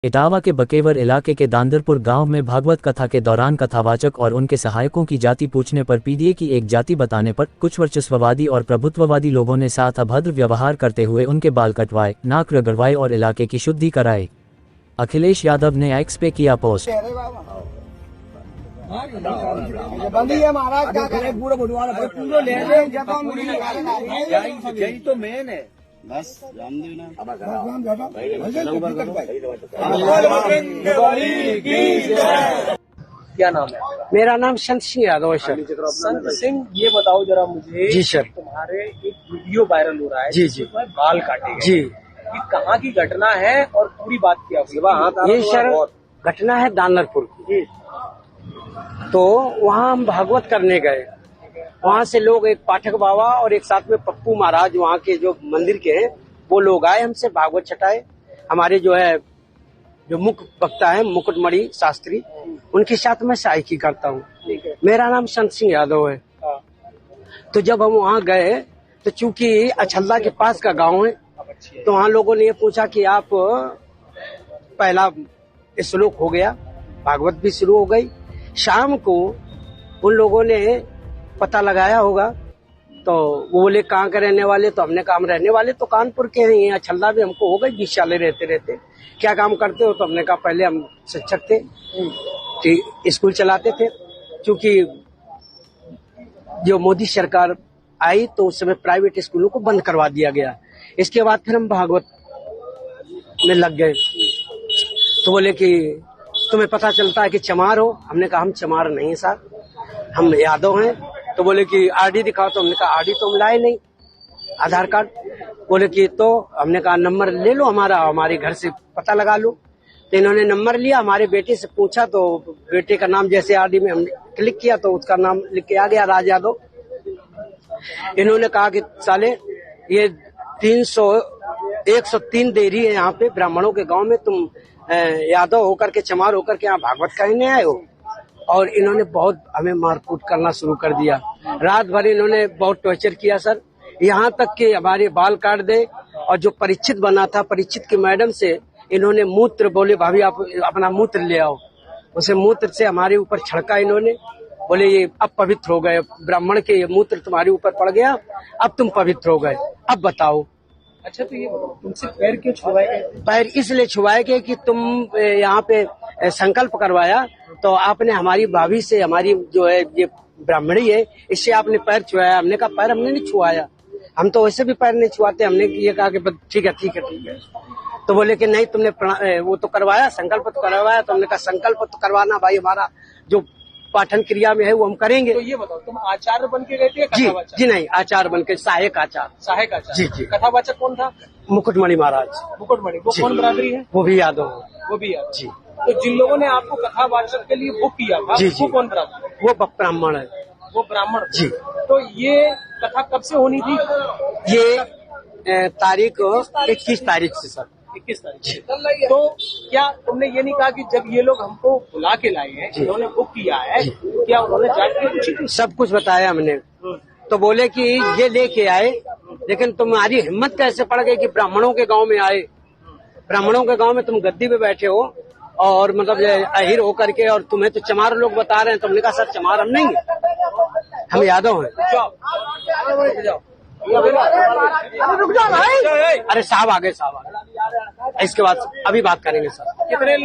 इटावा के बकेवर इलाके के दांदरपुर गांव में भागवत कथा के दौरान कथावाचक और उनके सहायकों की जाति पूछने पर पीडीए की एक जाति बताने पर कुछ वर्चस्ववादी और प्रभुत्ववादी लोगों ने साथ अभद्र व्यवहार करते हुए उनके बाल कटवाए, नाक रगड़वाए और इलाके की शुद्धि कराए। अखिलेश यादव ने एक्स पे किया पोस्ट। बस राम देना। क्या नाम है? मेरा नाम संत सिंह यादव है सर। संत सिंह, ये बताओ जरा मुझे। जी सर। तुम्हारे एक वीडियो वायरल हो रहा है। जी जी। बाल काटे गए। जी। ये कहाँ की घटना है और पूरी बात क्या हुई? ये सर घटना है दानरपुर की। तो वहाँ हम भागवत करने गए। वहाँ से लोग, एक पाठक बाबा और एक साथ में पप्पू महाराज, वहाँ के जो मंदिर के हैं, वो लोग आए हमसे भागवत छटाए। हमारे जो मुख्य वक्ता है मुकुटमणि शास्त्री, उनके साथ मैं सहायकी करता हूँ। मेरा नाम संत सिंह यादव है। तो जब हम वहाँ गए तो चूंकि अछल्ला के पास का गांव है, तो वहाँ लोगों ने ये पूछा कि आप, पहला श्लोक हो गया, भागवत भी शुरू हो गई। शाम को उन लोगों ने पता लगाया होगा, तो वो बोले कहाँ के रहने वाले? तो हमने कहा हम रहने वाले तो कानपुर के हैं, यहाँ छल्ला भी हमको हो गई 20 साल रहते। क्या काम करते हो? तो हमने कहा पहले हम शिक्षक थे, स्कूल चलाते थे। क्योंकि जो मोदी सरकार आई तो उस समय प्राइवेट स्कूलों को बंद करवा दिया गया। इसके बाद फिर हम भागवत में लग गए। तो बोले कि तुम्हें पता चलता है कि चमार हो? हमने कहा हम चमार नहीं है साहब, हम यादव हैं। तो बोले कि आरडी दिखाओ। तो हमने कहा आरडी तो हम लाए नहीं, आधार कार्ड। बोले कि तो हमने कहा नंबर ले लो हमारा, हमारे घर से पता लगा लो। तो इन्होंने नंबर लिया, हमारे बेटे से पूछा, तो बेटे का नाम जैसे आरडी में हमने क्लिक किया तो उसका नाम लिख के आ गया, राज यादव। इन्होंने कहा कि साले ये 103 देरी है यहाँ पे ब्राह्मणों के गाँव में, तुम यादव होकर के, चमार होकर के यहाँ भागवत कहने आए हो। और इन्होंने बहुत हमें मारकूट करना शुरू कर दिया। रात भर इन्होंने बहुत टॉर्चर किया सर, यहाँ तक कि हमारे बाल काट दे। और जो परीक्षित बना था, परीक्षित की मैडम से इन्होंने मूत्र, बोले भाभी आप अपना मूत्र ले आओ। उसे मूत्र से हमारे ऊपर छिड़का इन्होंने। बोले ये अब पवित्र हो गए, ब्राह्मण के ये मूत्र तुम्हारे ऊपर पड़ गया, अब तुम पवित्र हो गए, अब बताओ। अच्छा, तो ये तुमसे पैर क्यों छुआए गए? पैर इसलिए छुआए गए कि तुम यहाँ पे संकल्प करवाया, तो आपने हमारी भाभी से, हमारी जो है ये ब्राह्मणी है, इससे आपने पैर छुआया। हमने कहा पैर हमने नहीं छुआया, हम तो वैसे भी पैर नहीं छुआते। हमने ये कहा कि ठीक है। तो बोले कि नहीं, तुमने वो तो करवाया, संकल्प तो करवाया। तो हमने कहा संकल्प तो करवाना भाई, हमारा जो पाठन क्रिया में है वो हम करेंगे। तो ये बताओ, तुम आचार्य बन के गए थे? जी नहीं, आचार्य बन के, सहायक आचार्य। जी। कथावाचक कौन था? मुकुटमणि महाराज। मुकुटमणि, वो कौन बरादरी है? वो भी यादव। वो भी यादव। जी। तो जिन लोगों ने आपको कथावाचक के लिए बुक किया था, वो कौन बरादरी? वो ब्राह्मण है। वो ब्राह्मण? जी। तो ये कथा कब से होनी थी? ये तारीख 21 तारीख से सर। 21 तारीख। तो क्या तुमने ये नहीं कहा कि जब ये लोग हमको बुला के लाए हैं, इन्होंने बुक किया है, क्या उन्होंने जाके पूछी? सब कुछ बताया हमने। तो बोले कि ये लेके आए, लेकिन तुम्हारी हिम्मत कैसे पड़ गई कि ब्राह्मणों के गांव में आए? ब्राह्मणों के गांव में तुम गद्दी पे बैठे हो और मतलब अहिर होकर के, और तुम्हें तो चमार लोग बता रहे हैं। तुमने कहा सर चमार हम नहीं है, हम यादव हैं। रुक जाओ भाई। अरे साहब आ गए, साहब आ गए। इसके बाद अभी बात करेंगे सर। कितने